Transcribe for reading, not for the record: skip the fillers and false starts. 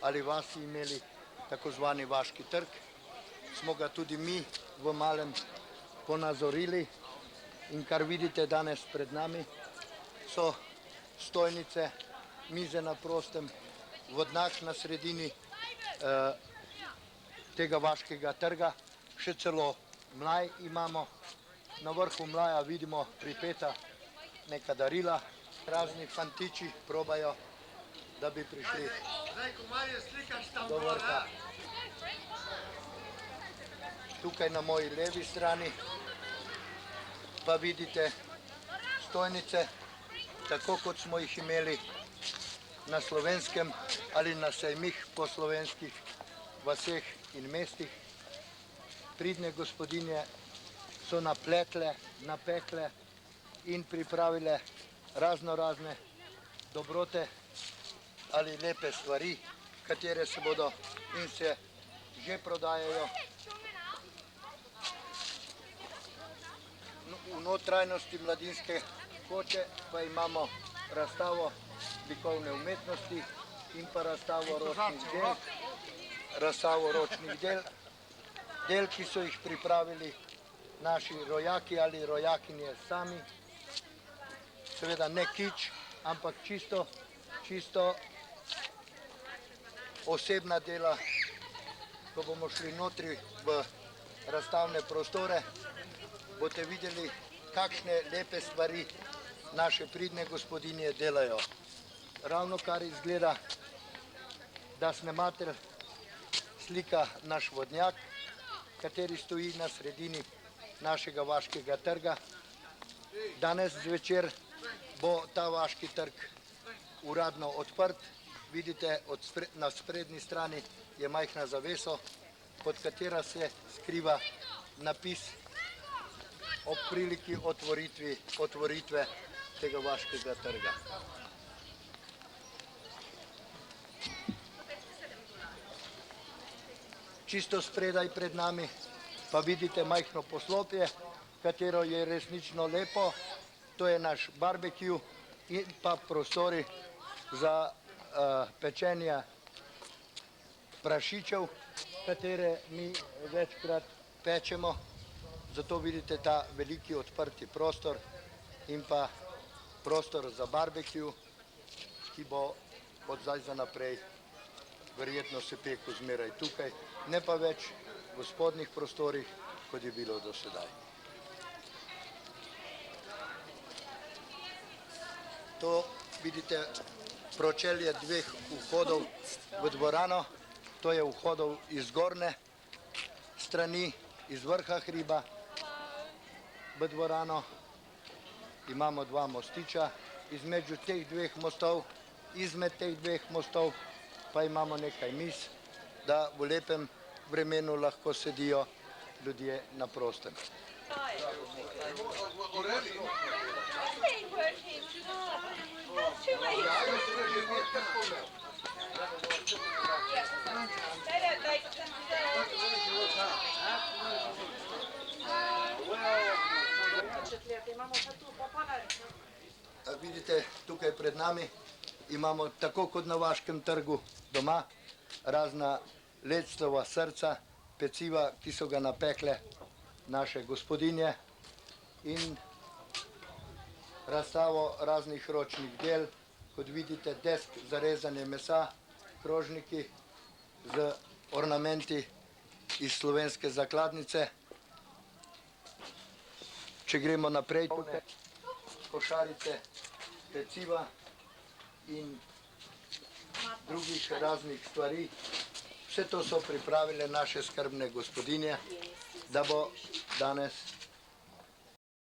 ali vasi imeli tako zvani vaški trg. Smo ga tudi mi v malem ponazorili in kar vidite danes pred nami so stojnice, mize na prostem, vodnjak na sredini tega vaškega trga, še celo mlaj imamo. Na vrhu mlaja vidimo pripeta neka darila, razni fantiči probajo, da bi prišli do vrha. Tukaj na moji levi strani pa vidite stojnice, tako kot smo jih imeli na Slovenskem ali na sejmih po slovenskih vaseh in mestih. Pridne gospodinje so napletle, napekle in pripravile razne dobrote ali lepe stvari, katere se bodo in se že prodajajo. V notranjosti Mladinske koče pa imamo razstavo likovne umetnosti in pa razstavo ročnih del, ki so jih pripravili naši rojaki ali rojakinje sami. Seveda ne kič, ampak čisto osebna dela. Ko bomo šli notri v razstavne prostore, boste videli, kakšne lepe stvari naše pridne gospodinje delajo. Ravno kar izgleda, da snematelj slika naš vodnjak, kateri stoji na sredini našega vaškega trga. Danes zvečer bo ta vaški trg uradno odprt. Vidite, na sprednji strani je majhna zavesa, pod katera se skriva napis ob priliki otvoritve tega vaškega trga. Čisto spredaj pred nami pa vidite majhno poslopje, katero je resnično lepo. To je naš barbecue in pa prostori za pečenje prašičev, katere mi večkrat pečemo. Zato vidite ta veliki odprti prostor in pa prostor za barbecue, ki bo od zdaj za naprej verjetno se pekel zmeraj tukaj, ne pa več v spodnjih prostorih, kot je bilo do sedaj. To vidite pročelje dveh vhodov v dvorano. To je vhodov iz zgornje strani, iz vrha hriba v dvorano. Imamo dva mostiča, izmed teh dveh mostov pa imamo nekaj miz, da v lepem vremenu lahko sedijo ljudje na prostem. Vidite, tukaj pred nami imamo, tako kot na vaškem trgu doma, razna lectova srca, peciva, ki so ga napekle naše gospodinje, in razstavo raznih ročnih del, kot vidite, desk za rezanje mesa, krožniki z ornamenti iz slovenske zakladnice. Če gremo naprej, tukaj košarice, peciva in drugih raznih stvari. Vse to so pripravile naše skrbne gospodinje, da bo danes